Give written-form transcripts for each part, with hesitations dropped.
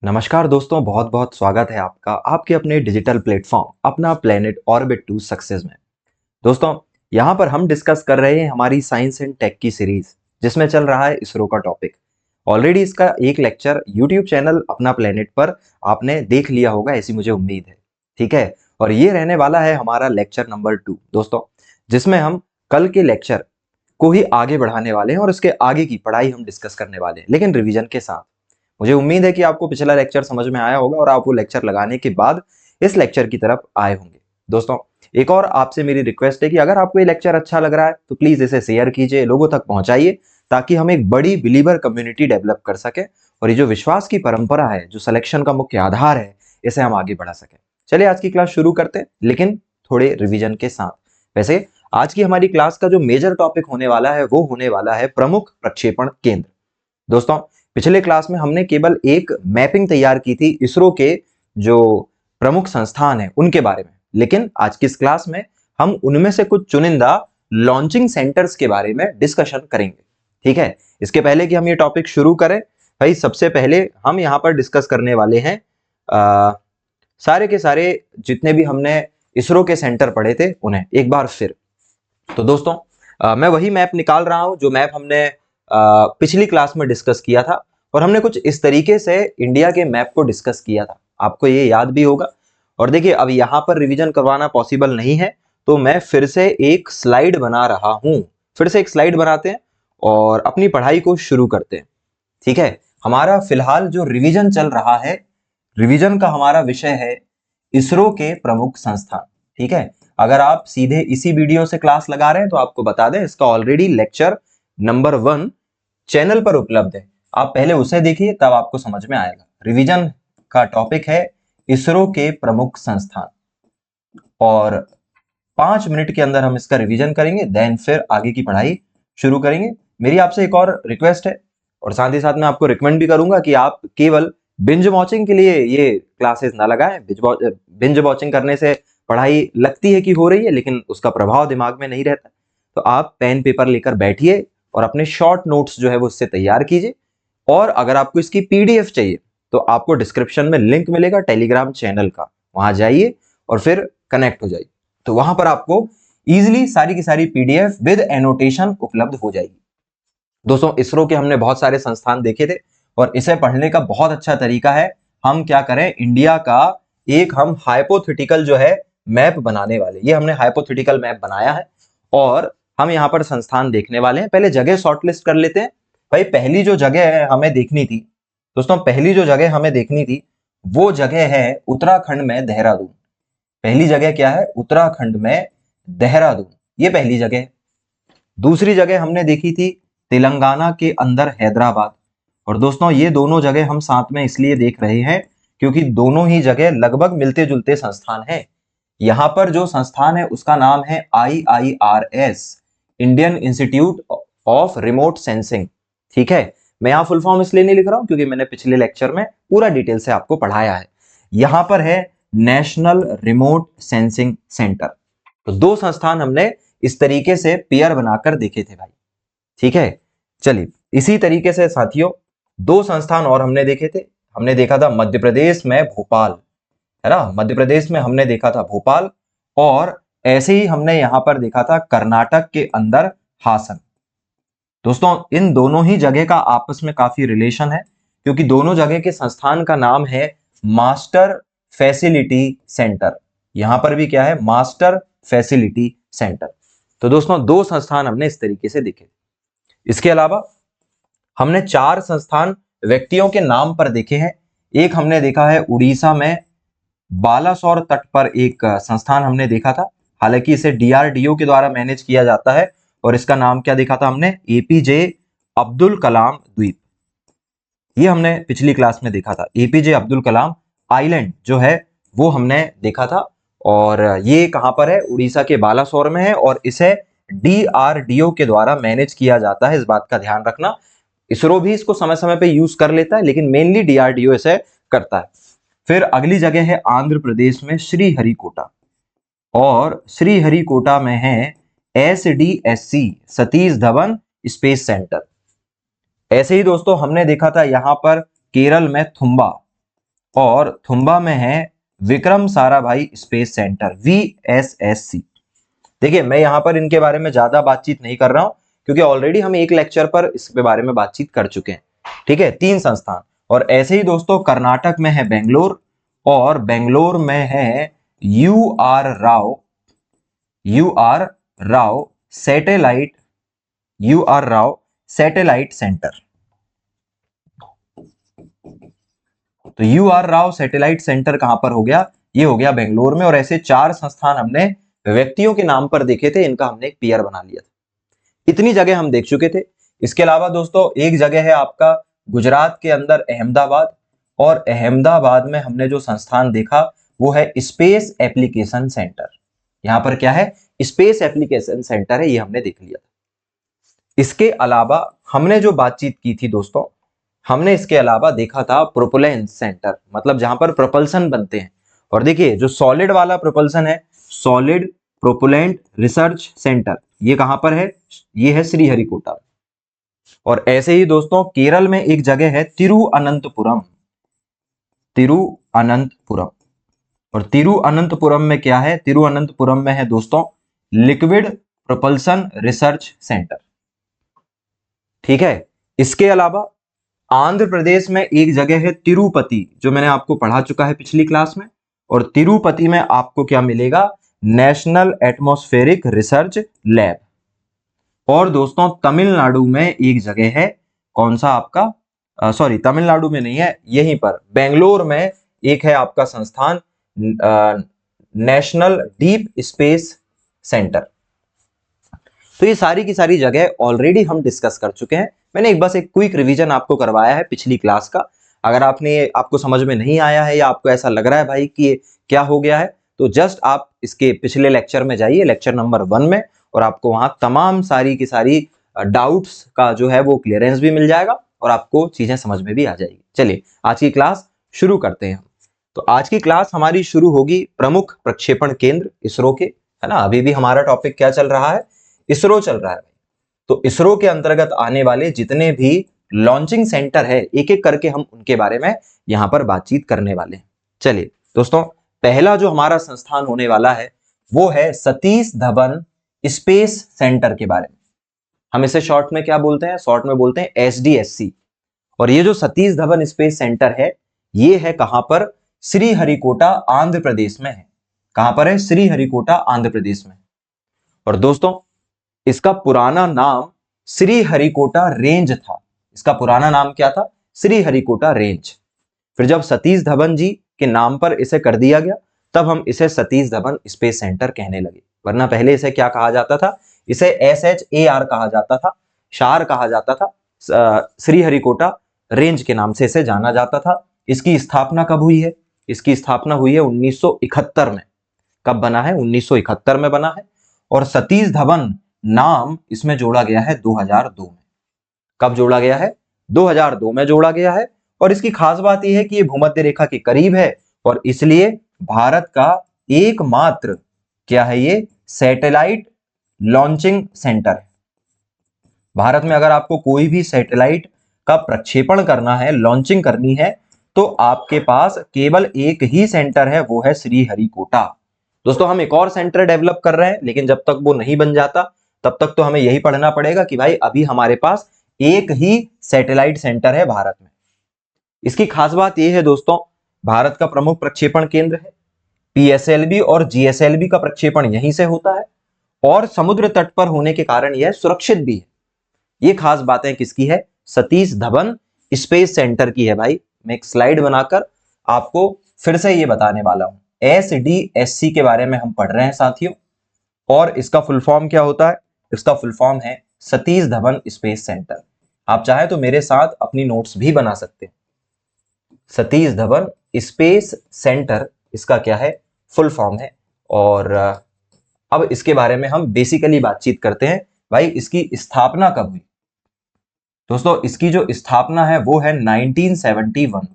नमस्कार दोस्तों, बहुत बहुत स्वागत है आपका आपके अपने डिजिटल प्लेटफॉर्म अपना प्लेनेट ऑर्बिट टू सक्सेस में। दोस्तों, यहाँ पर हम डिस्कस कर रहे हैं हमारी साइंस एंड टेक की सीरीज, जिसमें चल रहा है इसरो का टॉपिक। ऑलरेडी इसका एक लेक्चर यूट्यूब चैनल अपना प्लेनेट पर आपने देख लिया होगा, ऐसी मुझे उम्मीद है। ठीक है, और ये रहने वाला है हमारा लेक्चर नंबर 2 दोस्तों, जिसमें हम कल के लेक्चर को ही आगे बढ़ाने वाले हैं और उसके आगे की पढ़ाई हम डिस्कस करने वाले हैं, लेकिन रिवीजन के साथ। मुझे उम्मीद है कि आपको पिछला लेक्चर समझ में आया होगा और आप वो लेक्चर लगाने के बाद इस लेक्चर की तरफ आए होंगे। दोस्तों, एक और आपसे मेरी रिक्वेस्ट है कि अगर आपको ये लेक्चर अच्छा लग रहा है तो प्लीज इसे शेयर कीजिए, लोगों तक पहुंचाइए, ताकि हम एक बड़ी बिलीवर कम्युनिटी डेवलप कर सके और ये जो विश्वास की परंपरा है, जो सिलेक्शन का मुख्य आधार है, इसे हम आगे बढ़ा सके। चलिए आज की क्लास शुरू करते हैं, लेकिन थोड़े रिविजन के साथ। वैसे आज की हमारी क्लास का जो मेजर टॉपिक होने वाला है वो होने वाला है प्रमुख प्रक्षेपण केंद्र। दोस्तों, पिछले क्लास में हमने केवल एक मैपिंग तैयार की थी इसरो के जो प्रमुख संस्थान हैं उनके बारे में, लेकिन आज की इस क्लास में हम उनमें से कुछ चुनिंदा लॉन्चिंग सेंटर्स के बारे में डिस्कशन करेंगे। ठीक है, इसके पहले कि हम ये टॉपिक शुरू करें, भाई सबसे पहले हम यहाँ पर डिस्कस करने वाले हैं सारे के सारे जितने भी हमने इसरो के सेंटर पढ़े थे उन्हें एक बार फिर। तो दोस्तों, मैं वही मैप निकाल रहा हूं जो मैप हमने पिछली क्लास में डिस्कस किया था, और हमने कुछ इस तरीके से इंडिया के मैप को डिस्कस किया था, आपको ये याद भी होगा। और देखिए, अब यहाँ पर रिवीजन करवाना पॉसिबल नहीं है, तो मैं फिर से एक स्लाइड बना रहा हूं। फिर से एक स्लाइड बनाते हैं और अपनी पढ़ाई को शुरू करते हैं। ठीक है, हमारा फिलहाल जो रिवीजन चल रहा है, रिवीजन का हमारा विषय है इसरो के प्रमुख संस्थान। ठीक है, अगर आप सीधे इसी वीडियो से क्लास लगा रहे हैं तो आपको बता दें, इसका ऑलरेडी लेक्चर नंबर 1 चैनल पर उपलब्ध है। आप पहले उसे देखिए, तब आपको समझ में आएगा। रिवीजन का टॉपिक है इसरो के प्रमुख संस्थान, और 5 मिनट के अंदर हम इसका रिवीजन करेंगे, देन फिर आगे की पढ़ाई शुरू करेंगे। मेरी आपसे एक और रिक्वेस्ट है, और साथ ही साथ मैं आपको रिकमेंड भी करूंगा कि आप केवल बिंज वॉचिंग के लिए ये क्लासेस ना लगाएं। बिंज वॉचिंग करने से पढ़ाई लगती है कि हो रही है, लेकिन उसका प्रभाव दिमाग में नहीं रहता। तो आप पेन पेपर लेकर बैठिए और अपने शॉर्ट नोट्स जो है वो इससे तैयार कीजिए। और अगर आपको इसकी पीडीएफ चाहिए तो आपको डिस्क्रिप्शन में लिंक मिलेगा टेलीग्राम चैनल का, वहां जाइए और फिर कनेक्ट हो जाइए। तो वहां पर आपको इजीली सारी की सारी पीडीएफ विद एनोटेशन उपलब्ध हो जाएगी। दोस्तों, इसरो के हमने बहुत सारे संस्थान देखे थे, और इसे पढ़ने का बहुत अच्छा तरीका है, हम क्या करें, इंडिया का एक हम हाइपोथेटिकल जो है मैप बनाने वाले। ये हमने हाइपोथेटिकल मैप बनाया है और हम यहाँ पर संस्थान देखने वाले हैं। पहले जगह शॉर्टलिस्ट कर लेते हैं। भाई पहली जो जगह है हमें देखनी थी, दोस्तों पहली जो जगह हमें देखनी थी वो जगह है उत्तराखंड में देहरादून। पहली जगह क्या है? उत्तराखंड में देहरादून, ये पहली जगह है। दूसरी जगह हमने देखी थी तेलंगाना के अंदर हैदराबाद। और दोस्तों, ये दोनों जगह हम साथ में इसलिए देख रहे हैं क्योंकि दोनों ही जगह लगभग मिलते जुलते संस्थान हैं। यहां पर जो संस्थान है उसका नाम है IIRS, Indian institute of remote sensing. ठीक है, मैं यहां फुल फॉर्म इसलिए नहीं लिख रहा हूं क्योंकि मैंने पिछले लेक्चर में पूरा डिटेल से आपको पढ़ाया है। यहां पर है नेशनल रिमोट सेंसिंग सेंटर। तो दो संस्थान हमने इस तरीके से पेयर बनाकर देखे थे भाई। ठीक है, चलिए इसी तरीके से साथियों दो संस्थान और हमने देखे थे। हमने देखा था मध्य प्रदेश में भोपाल, है ना, मध्य प्रदेश में हमने देखा था भोपाल, और ऐसे ही हमने यहां पर देखा था कर्नाटक के अंदर हासन। दोस्तों, इन दोनों ही जगह का आपस में काफी रिलेशन है क्योंकि दोनों जगह के संस्थान का नाम है मास्टर फैसिलिटी सेंटर। यहां पर भी क्या है? Master facility centre. तो दोस्तों, दो संस्थान हमने इस तरीके से देखे। इसके अलावा हमने 4 संस्थान व्यक्तियों के नाम पर देखे हैं। एक हमने देखा है उड़ीसा में बालासोर तट पर एक संस्थान हमने देखा था, हालांकि इसे डीआरडीओ के द्वारा मैनेज किया जाता है, और इसका नाम क्या देखा था हमने? एपीजे अब्दुल कलाम द्वीप। ये हमने पिछली क्लास में देखा था। एपीजे अब्दुल कलाम आइलैंड जो है वो हमने देखा था, और ये कहां पर है? उड़ीसा के बालासोर में है, और इसे डीआरडीओ के द्वारा मैनेज किया जाता है। इस बात का ध्यान रखना, इसरो भी इसको समय समय पे यूज कर लेता है, लेकिन मेनली डीआरडीओ इसे करता है। फिर अगली जगह है आंध्र प्रदेश में श्रीहरिकोटा, और श्रीहरिकोटा में है SDSC Satish Dhawan space centre. ऐसे ही दोस्तों हमने देखा था यहां पर केरल में थुम्बा, और थुम्बा में है Vikram Sarabhai space centre VSSC। देखिए मैं यहाँ पर इनके बारे में ज्यादा बातचीत नहीं कर रहा हूं क्योंकि ऑलरेडी हम एक लेक्चर पर इसके बारे में बातचीत कर चुके हैं। ठीक है, 3 संस्थान। और ऐसे ही दोस्तों कर्नाटक में है बेंगलोर, और बेंगलोर में है UR राव सैटेलाइट सेंटर। तो UR राव सैटेलाइट सेंटर कहां पर हो गया? ये हो गया बेंगलोर में। और ऐसे 4 संस्थान हमने व्यक्तियों के नाम पर देखे थे, इनका हमने एक पीआर बना लिया था। इतनी जगह हम देख चुके थे। इसके अलावा दोस्तों एक जगह है आपका गुजरात के अंदर अहमदाबाद, और अहमदाबाद में हमने जो संस्थान देखा वो है स्पेस एप्लीकेशन सेंटर। यहां पर क्या है? स्पेस एप्लीकेशन सेंटर है, ये हमने देख लिया। इसके अलावा हमने जो बातचीत की थी दोस्तों, हमने इसके अलावा देखा था प्रोपल्शन सेंटर, मतलब जहां पर प्रोपल्सन बनते हैं। और देखिए जो सॉलिड वाला प्रोपल्सन है, सॉलिड प्रोपेलेंट रिसर्च सेंटर, ये कहां पर है? ये है श्रीहरिकोटा। और ऐसे ही दोस्तों केरल में एक जगह है तिरुअनंतपुरम। और तिरुअनंतपुरम में क्या है? तिरुअनंतपुरम में है दोस्तों लिक्विड प्रोपल्सन रिसर्च सेंटर। ठीक है, इसके अलावा आंध्र प्रदेश में एक जगह है तिरुपति, जो मैंने आपको पढ़ा चुका है पिछली क्लास में। और तिरुपति में आपको क्या मिलेगा? National atmospheric research lab. और दोस्तों तमिलनाडु में एक जगह है, कौन सा आपका? सॉरी तमिलनाडु में नहीं है, यहीं पर बेंगलोर में एक है आपका संस्थान नेशनल डीप स्पेस सेंटर। तो ये सारी की सारी जगह ऑलरेडी हम डिस्कस कर चुके हैं। मैंने बस एक क्विक रिवीजन आपको करवाया है पिछली क्लास का। अगर आपको समझ में नहीं आया है या आपको ऐसा लग रहा है भाई कि ये क्या हो गया है, तो जस्ट आप इसके पिछले लेक्चर में जाइए, लेक्चर नंबर 1 में, और आपको वहां तमाम सारी की सारी डाउट्स का जो है वो क्लियरेंस भी मिल जाएगा और आपको चीजें समझ में भी आ जाएगी। चलिए आज की क्लास शुरू करते हैं। तो आज की क्लास हमारी शुरू होगी प्रमुख प्रक्षेपण केंद्र इसरो के, है ना। अभी भी हमारा टॉपिक क्या चल रहा है? इसरो चल रहा है। तो इसरो के अंतर्गत आने वाले जितने भी लॉन्चिंग सेंटर है, एक एक करके हम उनके बारे में यहां पर बातचीत करने वाले हैं। चलिए दोस्तों, पहला जो हमारा संस्थान होने वाला है वो है सतीश धवन स्पेस सेंटर के बारे में। हम इसे शॉर्ट में क्या बोलते हैं? शॉर्ट में बोलते हैं SDSC। और ये जो सतीश धवन स्पेस सेंटर है, ये है कहां पर? श्रीहरिकोटा आंध्र प्रदेश में है। कहां पर है? श्रीहरिकोटा आंध्र प्रदेश में। और दोस्तों इसका पुराना नाम श्रीहरिकोटा रेंज था। इसका पुराना नाम क्या था? श्रीहरिकोटा रेंज। फिर जब सतीश धवन जी के नाम पर इसे कर दिया गया, तब हम इसे सतीश धवन स्पेस सेंटर कहने लगे। वरना पहले इसे क्या कहा जाता था? इसे SHAR कहा जाता था, शार कहा जाता था। श्रीहरिकोटा रेंज के नाम से इसे जाना जाता था। इसकी स्थापना कब हुई है? इसकी स्थापना हुई है 1971 में। कब बना है? 1971 में बना है। और सतीश धवन नाम इसमें जोड़ा गया है 2002 में। कब जोड़ा गया है? 2002 में जोड़ा गया है। और इसकी खास बात यह है कि ये भूमध्य रेखा के करीब है, और इसलिए भारत का एकमात्र क्या है? ये सैटेलाइट लॉन्चिंग सेंटर है। भारत में अगर आपको कोई भी सैटेलाइट का प्रक्षेपण करना है, लॉन्चिंग करनी है, तो आपके पास केवल एक ही सेंटर है, वो है श्रीहरिकोटा। दोस्तों हम एक और सेंटर डेवलप कर रहे हैं, लेकिन जब तक वो नहीं बन जाता तब तक तो हमें यही पढ़ना पड़ेगा कि भाई अभी हमारे पास एक ही सैटेलाइट सेंटर है भारत में। इसकी खास बात यह है दोस्तों, भारत का प्रमुख प्रक्षेपण केंद्र है। PSLV और GSLV का प्रक्षेपण यहीं से होता है, और समुद्र तट पर होने के कारण यह सुरक्षित भी है। ये खास बातें किसकी है? सतीश धवन स्पेस सेंटर की है भाई। मैं एक स्लाइड बनाकर आपको फिर से ये बताने वाला हूं। SDSC के बारे में हम पढ़ रहे हैं साथियों, और इसका फुल फॉर्म क्या होता है? इसका फुल फॉर्म है सतीश धवन स्पेस सेंटर। आप चाहे तो मेरे साथ अपनी नोट्स भी बना सकते हैं। सतीश धवन स्पेस सेंटर इसका क्या है? फुल फॉर्म है। और अब इसके बारे में हम बेसिकली बातचीत करते हैं। भाई इसकी स्थापना कब हुई? दोस्तों इसकी जो स्थापना है वो है 1971 में।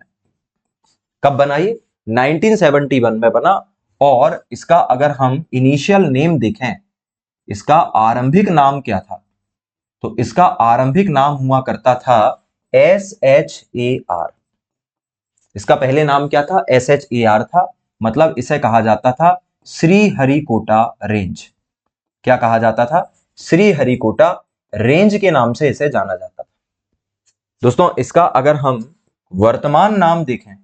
कब बना ये? 1971 में बना। और इसका अगर हम इनिशियल नेम देखें, इसका आरंभिक नाम क्या था? तो इसका आरंभिक नाम हुआ करता था SHAR। इसका पहले नाम क्या था? SHAR था, मतलब इसे कहा जाता था श्रीहरिकोटा रेंज। क्या कहा जाता था? श्रीहरिकोटा रेंज के नाम से इसे जाना जाता था। दोस्तों इसका अगर हम वर्तमान नाम देखें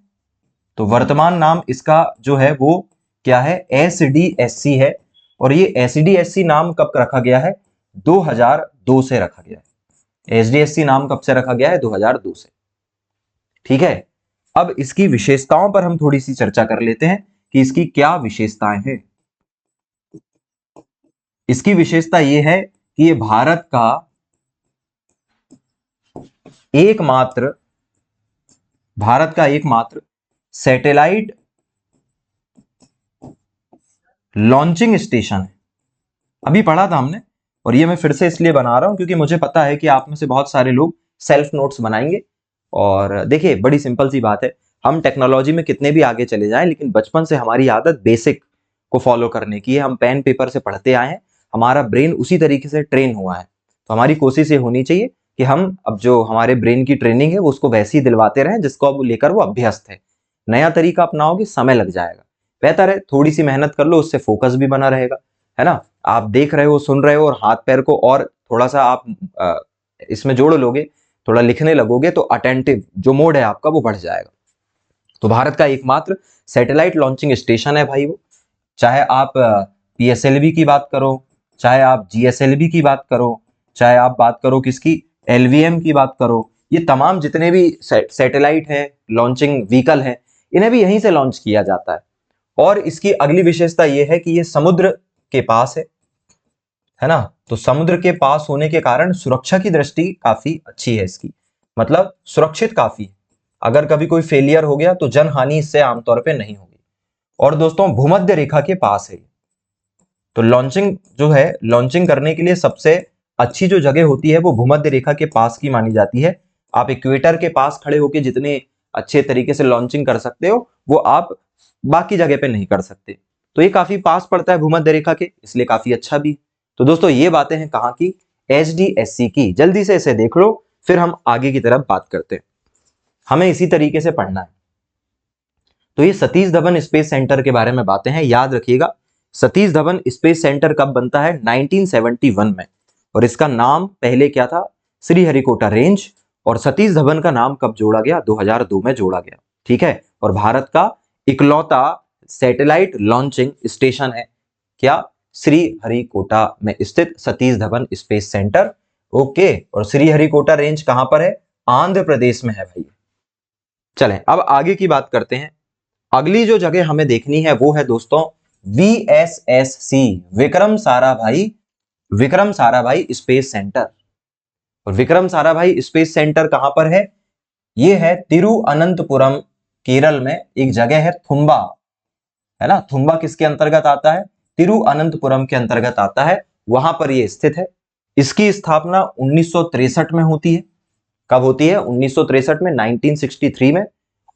तो वर्तमान नाम इसका जो है वो क्या है? SDSC है। और ये SDSC नाम कब रखा गया है? 2002 से रखा गया है। SDSC नाम कब से रखा गया है? 2002 से। ठीक है, अब इसकी विशेषताओं पर हम थोड़ी सी चर्चा कर लेते हैं कि इसकी क्या विशेषताएं हैं। इसकी विशेषता यह है कि ये भारत का एकमात्र सैटेलाइट लॉन्चिंग स्टेशन है। अभी पढ़ा था हमने, और ये मैं फिर से इसलिए बना रहा हूं क्योंकि मुझे पता है कि आप में से बहुत सारे लोग सेल्फ नोट्स बनाएंगे। और देखिए बड़ी सिंपल सी बात है, हम टेक्नोलॉजी में कितने भी आगे चले जाएं, लेकिन बचपन से हमारी आदत बेसिक को फॉलो करने की है। हम पेन पेपर से पढ़ते आए हैं, हमारा ब्रेन उसी तरीके से ट्रेन हुआ है। तो हमारी कोशिश ये होनी चाहिए कि हम अब जो हमारे ब्रेन की ट्रेनिंग है वो उसको वैसे ही दिलवाते रहें जिसको अब लेकर वो अभ्यस्त है। नया तरीका अपनाओगे समय लग जाएगा, बेहतर है थोड़ी सी मेहनत कर लो, उससे फोकस भी बना रहेगा, है ना। आप देख रहे हो, सुन रहे हो, और हाथ पैर को और थोड़ा सा आप इसमें जोड़ लोगे, थोड़ा लिखने लगोगे, तो अटेंटिव जो मोड है आपका वो बढ़ जाएगा। तो भारत का एकमात्र सैटेलाइट लॉन्चिंग स्टेशन है भाई वो। चाहे आप PSLV की बात करो, चाहे आप GSLV की बात करो, चाहे आप बात करो किसकी, LVM की बात करो, ये तमाम जितने भी सैटेलाइट हैं, लॉन्चिंग व्हीकल हैं, इन्हें भी यहीं से लॉन्च किया जाता है। और इसकी अगली विशेषता यह है कि ये समुद्र के पास है ना। तो समुद्र के पास होने के कारण सुरक्षा की दृष्टि काफी अच्छी है इसकी, मतलब सुरक्षित काफी है। अगर कभी कोई फेलियर हो गया तो जनहानि इससे आमतौर पे नहीं होगी। और दोस्तों भूमध्य रेखा के पास है, तो लॉन्चिंग करने के लिए सबसे अच्छी जो जगह होती है वो भूमध्य रेखा के पास की मानी जाती है। आप इक्वेटर के पास खड़े होकर जितने अच्छे तरीके से लॉन्चिंग कर सकते हो वो आप बाकी जगह पे नहीं कर सकते। तो ये काफी पास पड़ता है भूमध्य रेखा के, इसलिए काफी अच्छा भी। तो दोस्तों ये बातें हैं कहाँ की? SDSC की। जल्दी से इसे देख लो, फिर हम आगे की तरफ बात करते हैं। हमें इसी तरीके से पढ़ना है। तो ये सतीश धवन स्पेस सेंटर के बारे में बातें हैं, याद रखिएगा। सतीश धवन स्पेस सेंटर कब बनता है? 1971 में। और इसका नाम पहले क्या था? श्रीहरिकोटा रेंज। और सतीश धवन का नाम कब जोड़ा गया? 2002 में जोड़ा गया। ठीक है, और भारत का इकलौता सैटेलाइट लॉन्चिंग स्टेशन है क्या? श्रीहरिकोटा में स्थित Satish Dhawan space centre. Okay, और श्रीहरिकोटा रेंज कहां पर है? आंध्र प्रदेश में है भाई। चलें अब आगे की बात करते हैं। अगली जो जगह हमें देखनी है वो है दोस्तों VSSC, Vikram Sarabhai space centre. और विक्रम साराभाई स्पेस सेंटर कहां पर है? ये है तिरुअनंतपुरम, केरल में एक जगह है थुम्बा, है ना। थुम्बा किसके अंतर्गत आता है? तिरुअनंतपुरम के अंतर्गत आता है, वहां पर यह स्थित है। इसकी स्थापना 1963 में होती है। कब होती है? 1963 में, 1963 में।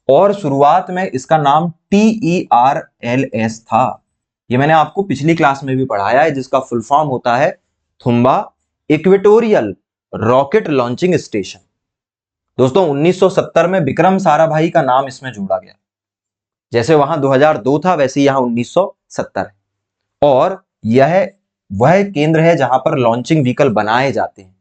और शुरुआत में इसका नाम TERLS था। ये मैंने आपको पिछली क्लास में भी पढ़ाया है, जिसका फुल फॉर्म होता है Thumba equatorial rocket launching station. दोस्तों 1970 में विक्रम साराभाई का नाम इसमें जोड़ा गया। जैसे वहां 2002 था वैसे यहां 1970 है। और यह वह केंद्र है जहां पर लॉन्चिंग व्हीकल बनाए जाते हैं,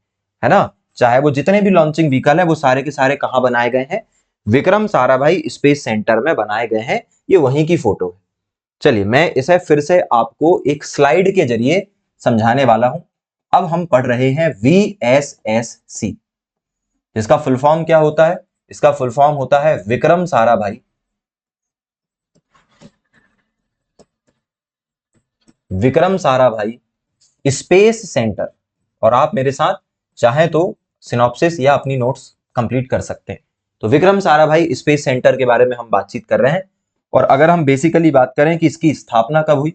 है ना। चाहे वो जितने भी लॉन्चिंग व्हीकल है वो सारे के सारे कहां बनाए गए हैं? विक्रम साराभाई स्पेस सेंटर में बनाए गए हैं। ये वहीं की फोटो है। चलिए मैं इसे फिर से आपको एक स्लाइड के जरिए समझाने वाला हूं। अब हम पढ़ रहे हैं VSSC, जिसका फुल फॉर्म क्या होता है? इसका फुल फॉर्म होता है विक्रम साराभाई स्पेस सेंटर। और आप मेरे साथ चाहें तो सिनॉप्सिस या अपनी नोट्स कंप्लीट कर सकते हैं। तो विक्रम साराभाई स्पेस सेंटर के बारे में हम बातचीत कर रहे हैं। और अगर हम बेसिकली बात करें कि इसकी स्थापना कब हुई,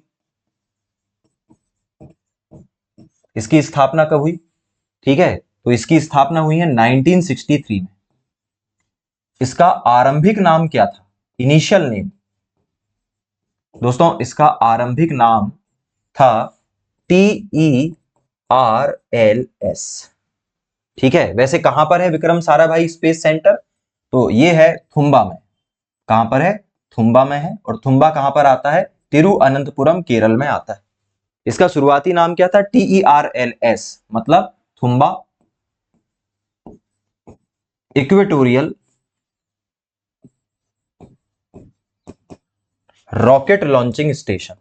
ठीक है, तो इसकी स्थापना हुई है 1963 में। इसका आरंभिक नाम क्या था? इनिशियल नेम दोस्तों, इसका आरंभिक नाम था TERLS। ठीक है, वैसे कहां पर है विक्रम साराभाई स्पेस सेंटर? तो ये है थुम्बा में। कहां पर है, थुम्बा में है, और थुम्बा कहां पर आता है, तिरुअनंतपुरम केरल में आता है। इसका शुरुआती नाम क्या था, TERLS, मतलब Thumba equatorial rocket launching station.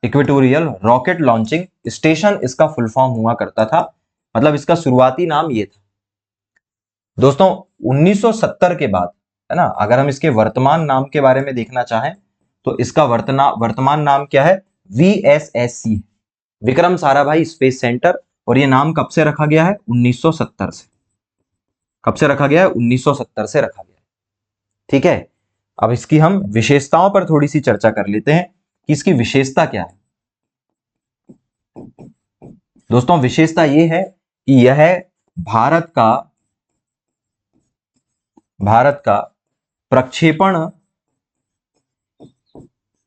Equatorial rocket launching station इसका फुल फॉर्म हुआ करता था, मतलब इसका शुरुआती नाम ये था। दोस्तों 1970 के बाद, है ना, अगर हम इसके वर्तमान नाम के बारे में देखना चाहें तो इसका वर्तमान नाम क्या है, VSSC, Vikram Sarabhai space centre. और ये नाम कब से रखा गया है, 1970 से। कब से रखा गया है, 1970 से रखा गया है। ठीक है, अब इसकी हम विशेषताओं पर थोड़ी सी चर्चा कर लेते हैं कि इसकी विशेषता क्या है। दोस्तों विशेषता ये है कि यह भारत का प्रक्षेपण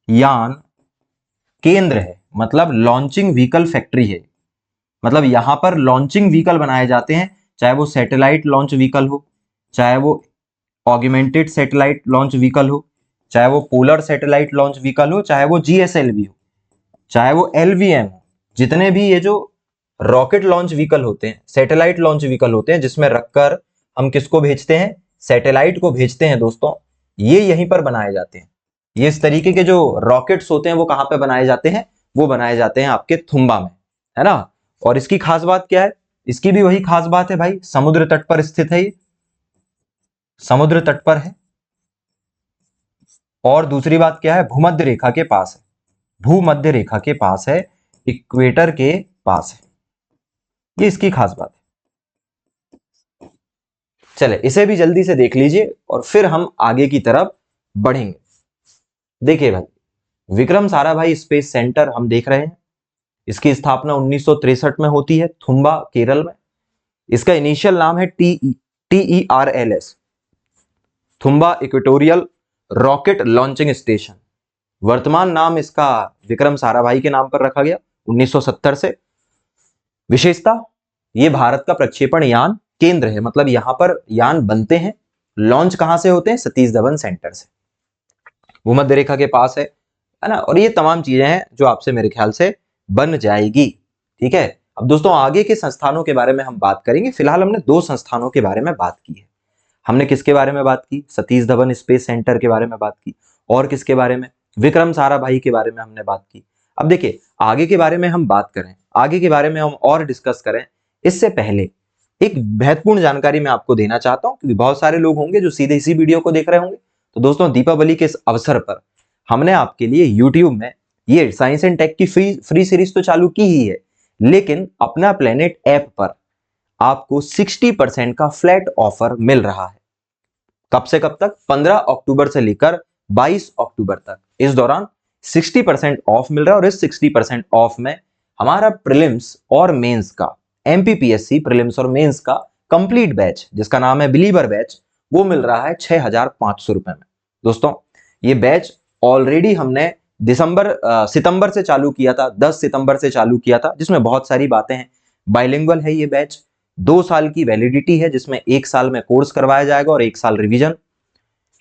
यान केंद्र है, मतलब लॉन्चिंग व्हीकल फैक्ट्री है। मतलब यहां पर लॉन्चिंग व्हीकल बनाए जाते हैं, चाहे वो सैटेलाइट लॉन्च व्हीकल हो, चाहे वो ऑगमेंटेड सैटेलाइट लॉन्च व्हीकल हो, चाहे वो पोलर सैटेलाइट लॉन्च व्हीकल हो, चाहे वो GSLV हो, चाहे वो LVM हो। जितने भी ये जो रॉकेट लॉन्च व्हीकल होते हैं, सैटेलाइट लॉन्च व्हीकल होते हैं, जिसमें रखकर हम किसको भेजते हैं, सैटेलाइट को भेजते हैं दोस्तों, ये यहीं पर बनाए जाते हैं। ये इस तरीके के जो रॉकेट्स होते हैं वो कहां पे बनाए जाते हैं, वो बनाए जाते हैं आपके थुम्बा में, है ना। और इसकी खास बात क्या है, इसकी भी वही खास बात है भाई, समुद्र तट पर स्थित है, ये समुद्र तट पर है। और दूसरी बात क्या है, भूमध्य रेखा के पास है, भूमध्य रेखा के पास है, इक्वेटर के पास है, ये इसकी खास बात है। चले इसे भी जल्दी से देख लीजिए और फिर हम आगे की तरफ बढ़ेंगे। देखिए भाई, विक्रम साराभाई स्पेस सेंटर हम देख रहे हैं, इसकी स्थापना 1963 में होती है, थुम्बा केरल में। इसका इनिशियल नाम है TERLS, Thumba equatorial rocket launching station. वर्तमान नाम इसका विक्रम साराभाई के नाम पर रखा गया 1970 से। विशेषता, ये भारत का प्रक्षेपण यान केंद्र है, मतलब यहां पर यान बनते हैं। लॉन्च कहां से होते हैं, सतीश धवन सेंटर से, भूमध्य रेखा के पास है ना। और ये तमाम चीजें हैं जो आपसे मेरे ख्याल से बन जाएगी। ठीक है, अब दोस्तों आगे के संस्थानों के बारे में हम बात करेंगे। फिलहाल हमने 2 संस्थानों के बारे में बात की है। हमने किसके बारे में बात की, सतीश धवन स्पेस सेंटर के बारे में बात की, और किसके बारे में, विक्रम साराभाई के बारे में हमने बात की। अब देखिए आगे के बारे में हम बात करें, आगे के बारे में हम और डिस्कस करें, इससे पहले एक महत्वपूर्ण जानकारी मैं आपको देना चाहता हूं, क्योंकि बहुत सारे लोग होंगे जो सीधे इसी वीडियो को देख रहे होंगे। तो दोस्तों दीपावली के इस अवसर पर हमने आपके लिए YouTube में ये साइंस एंड टेक की फ्री सीरीज तो चालू की ही है, लेकिन अपना प्लेनेट ऐप पर आपको 60% का फ्लैट ऑफर मिल रहा है। कब से कब तक, 15 अक्टूबर से लेकर 22 अक्टूबर तक। इस दौरान 60% ऑफ मिल रहा है, और इस 60% ऑफ में हमारा प्रीलिम्स और मेंस का, MPPSC प्रीलिम्स और मेंस का कंप्लीट बैच, जिसका नाम है बिलीवर बैच, वो मिल रहा है 6,500 रुपए में। दोस्तों ये बैच ऑलरेडी हमने सितंबर से चालू किया था, 10 सितंबर से चालू किया था, जिसमें बहुत सारी बातें हैं। बाइलिंगुअल है ये बैच, 2 साल की वैलिडिटी है, जिसमें 1 साल में कोर्स करवाया जाएगा और 1 साल रिवीजन।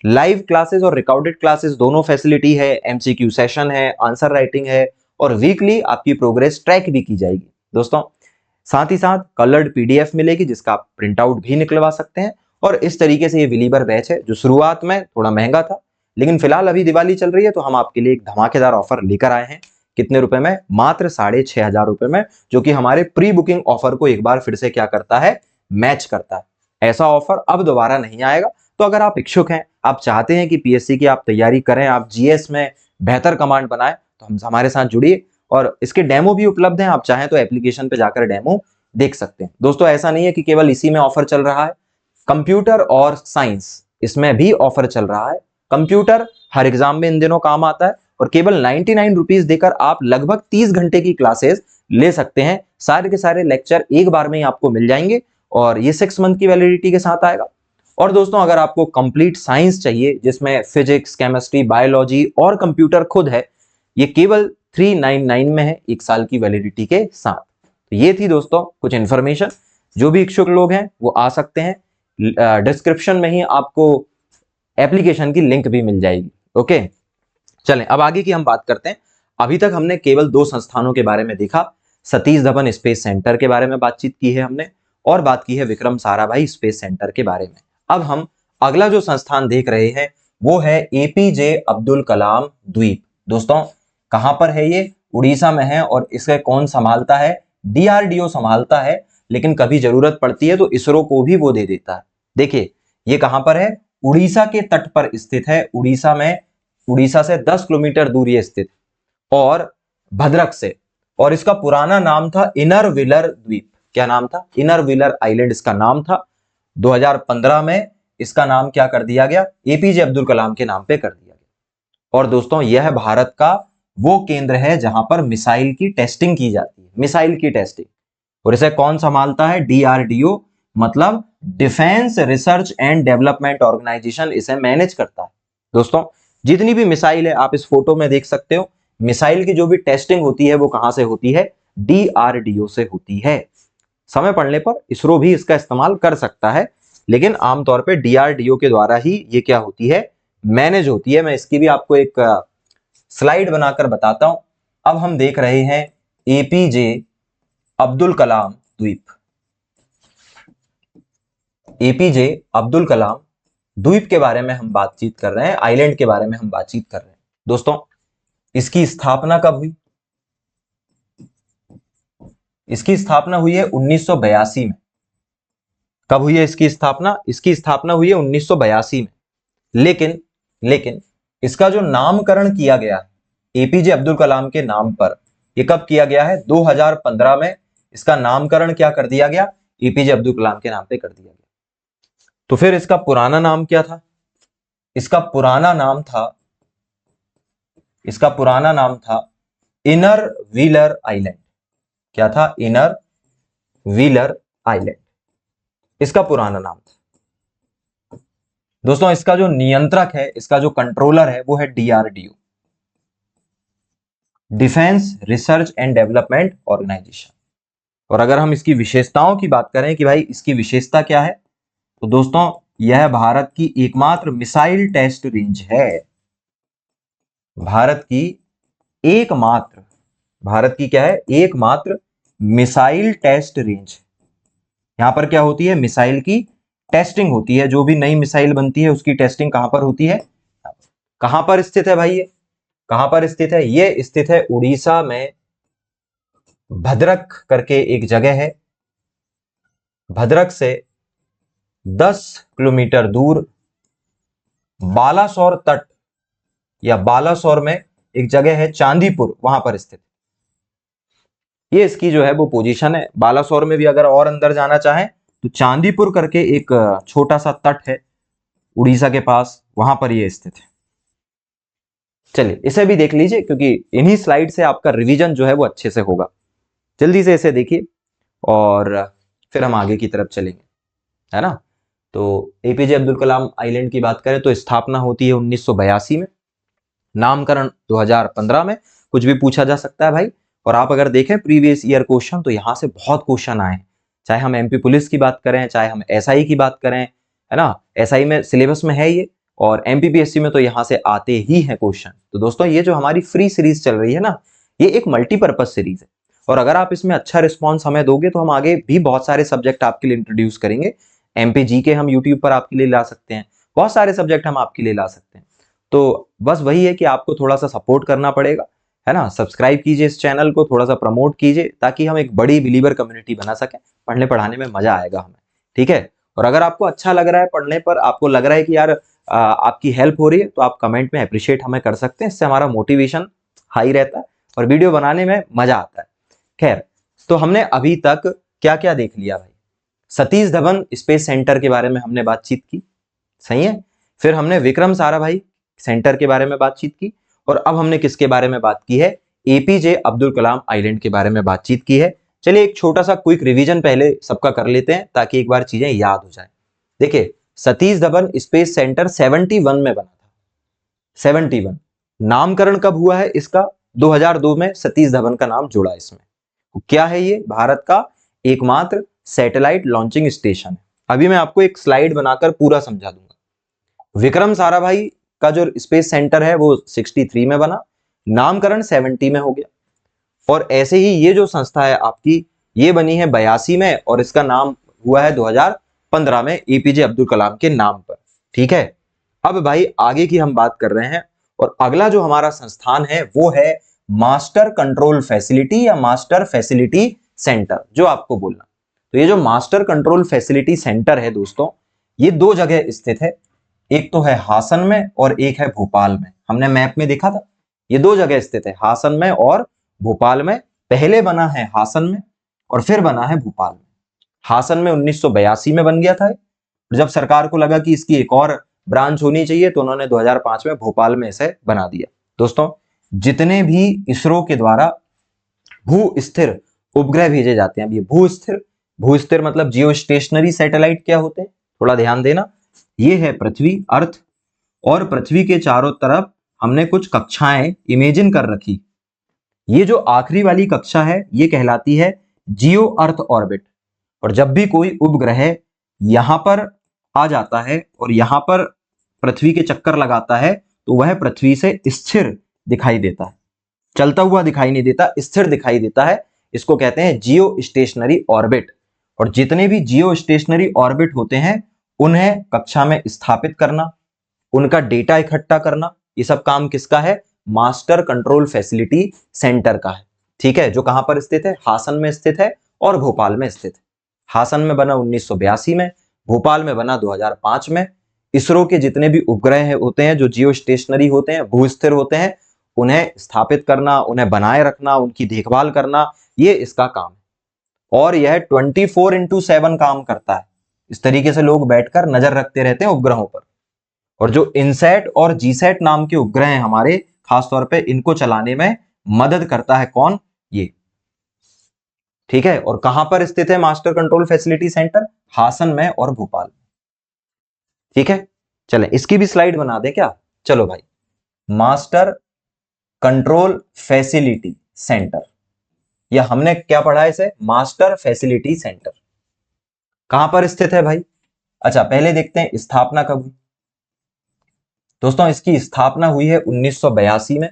लाइव क्लासेस और रिकॉर्डेड क्लासेस दोनों फैसिलिटी है, MCQ सेशन है, आंसर राइटिंग है, और वीकली आपकी प्रोग्रेस ट्रैक भी की जाएगी दोस्तों। साथ ही साथ कलर्ड PDF मिलेगी, जिसका आप प्रिंट आउट भी निकलवा सकते हैं। और इस तरीके से ये बिलीवर बैच है, जो शुरुआत में थोड़ा महंगा था, लेकिन फिलहाल अभी दिवाली चल रही है तो हम आपके लिए एक धमाकेदार ऑफर लेकर आए हैं। कितने रुपए में, मात्र 6,500 रुपए में, जो कि हमारे प्री बुकिंग ऑफर को एक बार फिर से क्या करता है, मैच करता है। ऐसा ऑफर अब दोबारा नहीं आएगा। तो अगर आप इच्छुक हैं, आप चाहते हैं कि PSC की आप तैयारी करें, आप GS में बेहतर कमांड बनाएं, तो हम हमारे साथ जुड़िए। और इसके डेमो भी उपलब्ध हैं, आप चाहें तो एप्लीकेशन पे जाकर डेमो देख सकते हैं। दोस्तों ऐसा नहीं है कि केवल इसी में ऑफर चल रहा है, कंप्यूटर और साइंस इसमें भी ऑफर चल रहा है। कंप्यूटर हर एग्जाम में इन दिनों काम आता है, और केवल 99 रुपीज देकर आप लगभग 30 घंटे की क्लासेस ले सकते हैं। सारे के सारे लेक्चर एक बार में ही आपको मिल जाएंगे, और ये 6 मंथ की वैलिडिटी के साथ आएगा। और दोस्तों अगर आपको कंप्लीट साइंस चाहिए, जिसमें फिजिक्स, केमिस्ट्री, बायोलॉजी और कंप्यूटर खुद है, ये केवल 399 में है, 1 साल की वैलिडिटी के साथ। तो ये थी दोस्तों कुछ इंफॉर्मेशन। जो भी इच्छुक लोग हैं वो आ सकते हैं। डिस्क्रिप्शन में ही आपको एप्लीकेशन की लिंक भी मिल जाएगी। ओके, चलें अब आगे की हम बात करते हैं। अभी तक हमने केवल 2 संस्थानों के बारे में देखा, सतीश धवन स्पेस सेंटर के बारे में बातचीत की है हमने, और बात की है विक्रम साराभाई स्पेस सेंटर के बारे में। अब हम अगला जो संस्थान देख रहे हैं वो है एपीजे अब्दुल कलाम द्वीप। दोस्तों कहां पर है ये? उड़ीसा में है, और इसे कौन संभालता है? डीआरडीओ संभालता है, लेकिन कभी जरूरत पड़ती है तो इसरो को भी वो दे देता है। देखिए ये कहां पर है? उड़ीसा के तट पर स्थित है। उड़ीसा में, उड़ीसा से 10 किलोमीटर दूर ये स्थित, और भद्रक से, और इसका पुराना नाम था इनर व्हीलर द्वीप। क्या नाम था? इनर व्हीलर आइलैंड इसका नाम था। 2015 में इसका नाम क्या कर दिया गया? एपीजे अब्दुल कलाम के नाम पे कर दिया गया। और दोस्तों यह भारत का वो केंद्र है जहां पर मिसाइल की टेस्टिंग की जाती है, मिसाइल की टेस्टिंग। और इसे कौन संभालता है? डीआरडीओ, मतलब defence research and development organisation इसे मैनेज करता है। दोस्तों जितनी भी मिसाइल है आप इस फोटो में देख सकते हो, मिसाइल की जो भी टेस्टिंग होती है वो कहां से होती है? डीआरडीओ से होती है। समय पड़ने पर इसरो भी इसका इस्तेमाल कर सकता है, लेकिन आमतौर पे डीआरडीओ के द्वारा ही ये क्या होती है? मैनेज होती है। मैं इसकी भी आपको एक स्लाइड बनाकर बताता हूं। अब हम देख रहे हैं एपीजे अब्दुल कलाम द्वीप। एपीजे अब्दुल कलाम द्वीप के बारे में हम बातचीत कर रहे हैं, आइलैंड के बारे में हम बातचीत कर रहे हैं। दोस्तों इसकी स्थापना कब हुई? इसकी स्थापना हुई है 1982 में। कब हुई है इसकी स्थापना? इसकी स्थापना हुई है 1982 में। लेकिन इसका जो नामकरण किया गया है एपीजे अब्दुल कलाम के नाम पर, ये कब किया गया है? 2015 में इसका नामकरण क्या कर दिया गया? एपीजे अब्दुल कलाम के नाम पे कर दिया गया। तो फिर इसका पुराना नाम क्या था? इसका पुराना नाम था इनर व्हीलर आइलैंड। क्या था? इनर व्हीलर आइलैंड इसका पुराना नाम था। दोस्तों इसका जो नियंत्रक है, इसका जो कंट्रोलर है वो है DRDO, defence research and development organisation. और अगर हम इसकी विशेषताओं की बात करें कि भाई इसकी विशेषता क्या है, तो दोस्तों यह भारत की एकमात्र मिसाइल टेस्ट रेंज है। भारत की क्या है? एकमात्र मिसाइल टेस्ट रेंज। यहां पर क्या होती है? मिसाइल की टेस्टिंग होती है। जो भी नई मिसाइल बनती है उसकी टेस्टिंग कहां पर होती है? कहां पर स्थित है भाई? ये कहां पर स्थित है? ये स्थित है उड़ीसा में, भद्रक करके एक जगह है। भद्रक से 10 किलोमीटर दूर बालासोर तट, या बालासोर में एक जगह है चांदीपुर, वहां पर स्थित। ये इसकी जो है वो पोजीशन है। बालासोर में भी अगर और अंदर जाना चाहें तो चांदीपुर करके एक छोटा सा तट है उड़ीसा के पास, वहां पर ये स्थित है। चलिए इसे भी देख लीजिए, क्योंकि इन्हीं स्लाइड से आपका रिवीजन जो है वो अच्छे से होगा। जल्दी से इसे देखिए और फिर हम आगे की तरफ चलेंगे, है ना। तो एपीजे अब्दुल कलाम आइलैंड की बात करें तो स्थापना होती है 1982 में, नामकरण 2015 में। कुछ भी पूछा जा सकता है भाई। और आप अगर देखें प्रीवियस ईयर क्वेश्चन, तो यहां से बहुत क्वेश्चन आए हैं, चाहे हम एमपी पुलिस की बात करें, चाहे हम एसआई की बात करें, है ना। एसआई में सिलेबस में है ये, और एमपीपीएससी में तो यहां से आते ही हैं क्वेश्चन। तो दोस्तों ये जो हमारी फ्री सीरीज चल रही है ना, ये एक मल्टीपर्पज सीरीज है, और अगर आप इसमें अच्छा रिस्पॉन्स हमें दोगे तो हम आगे भी बहुत सारे सब्जेक्ट आपके लिए इंट्रोड्यूस करेंगे। एमपी जी के हम यूट्यूब पर आपके लिए ला सकते हैं, बहुत सारे सब्जेक्ट हम आपके लिए ला सकते हैं। तो बस वही है कि आपको थोड़ा सा सपोर्ट करना पड़ेगा, है ना। सब्सक्राइब कीजिए इस चैनल को, थोड़ा सा प्रमोट कीजिए, ताकि हम एक बड़ी बिलीवर कम्युनिटी बना सकें। पढ़ने पढ़ाने में मजा आएगा हमें, ठीक है। और अगर आपको अच्छा लग रहा है पढ़ने पर, आपको लग रहा है कि यार आपकी हेल्प हो रही है, तो आप कमेंट में अप्रिशिएट हमें कर सकते हैं। इससे हमारा मोटिवेशन हाई रहता है और वीडियो बनाने में मजा आता है। खैर, तो हमने अभी तक क्या क्या देख लिया भाई? सतीश धवन स्पेस सेंटर के बारे में हमने बातचीत की, सही है। फिर हमने विक्रम साराभाई सेंटर के बारे में बातचीत की, और अब हमने किसके बारे में बात की है? एपीजे अब्दुल कलाम आइलैंड के बारे में बातचीत की है। चलिए एक छोटा सा क्विक रिवीजन पहले सबका कर लेते हैं, ताकि एक बार चीजें याद हो जाए। देखिए सतीश धवन स्पेस सेंटर 71 में बना था। 71 नामकरण कब हुआ है इसका? 2002 में सतीश धवन का नाम जुड़ा इसमें। क्या है ये? भारत का एकमात्र सैटेलाइट लॉन्चिंग स्टेशन है। अभी मैं आपको एक स्लाइड बनाकर पूरा समझा दूंगा। विक्रम साराभाई का जो स्पेस सेंटर है वो 63 में बना, नामकरण 70 में हो गया। और ऐसे ही ये जो संस्था है आपकी, ये बनी है 82 में और इसका नाम हुआ है 2015 में एपीजे अब्दुल कलाम के नाम पर। ठीक है, अब भाई आगे की हम बात कर रहे हैं और अगला जो हमारा संस्थान है वो है मास्टर कंट्रोल फैसिलिटी या मास्टर फैसिलिटी सेंटर, जो आपको बोलना। तो ये जो मास्टर कंट्रोल फैसिलिटी सेंटर है दोस्तों, ये दो जगह स्थित है, एक तो है हासन में और एक है भोपाल में। हमने मैप में देखा था, ये दो जगह स्थित है, हासन में और भोपाल में। पहले बना है हासन में और फिर बना है भोपाल में। हासन में 1982 में बन गया था, जब सरकार को लगा कि इसकी एक और ब्रांच होनी चाहिए तो उन्होंने 2005 में भोपाल में इसे बना दिया। दोस्तों, जितने भी इसरो के द्वारा भू स्थिर उपग्रह भेजे जाते हैं, अब ये भू स्थिर मतलब जियो स्टेशनरी सैटेलाइट क्या होते हैं, थोड़ा ध्यान देना। ये है पृथ्वी, अर्थ, और पृथ्वी के चारों तरफ हमने कुछ कक्षाएं इमेजिन कर रखी। ये जो आखिरी वाली कक्षा है ये कहलाती है जियो अर्थ ऑर्बिट। और जब भी कोई उपग्रह यहां पर आ जाता है और यहां पर पृथ्वी के चक्कर लगाता है तो वह पृथ्वी से स्थिर दिखाई देता है, चलता हुआ दिखाई नहीं देता, स्थिर दिखाई देता है। इसको कहते हैं जियो स्टेशनरी ऑर्बिट। और जितने भी जियो स्टेशनरी ऑर्बिट होते हैं उन्हें कक्षा में स्थापित करना, उनका डेटा इकट्ठा करना, ये सब काम किसका है? मास्टर कंट्रोल फैसिलिटी सेंटर का है। ठीक है, जो कहां पर स्थित है? हासन में स्थित है और भोपाल में स्थित है। हासन में बना 1982 में, भोपाल में बना 2005 में। इसरो के जितने भी उपग्रह होते हैं जो जियो स्टेशनरी होते हैं, भूस्थिर होते हैं, उन्हें स्थापित करना, उन्हें बनाए रखना, उनकी देखभाल करना, ये इसका काम है। और यह 24x7 काम करता है। इस तरीके से लोग बैठकर नजर रखते रहते हैं उपग्रहों पर। और जो इनसैट और जीसैट नाम के उपग्रह हैं हमारे, खासतौर पे इनको चलाने में मदद करता है कौन? ये। ठीक है, और कहां पर स्थित है master control facility centre? Hassan में और भोपाल में। ठीक है, चले इसकी भी स्लाइड बना दे क्या? चलो भाई, मास्टर कंट्रोल फैसिलिटी सेंटर, या हमने क्या पढ़ा है इसे? Master facility centre. कहां पर स्थित है भाई? अच्छा, पहले देखते हैं स्थापना कब हुई। दोस्तों, इसकी स्थापना हुई है 1982 में।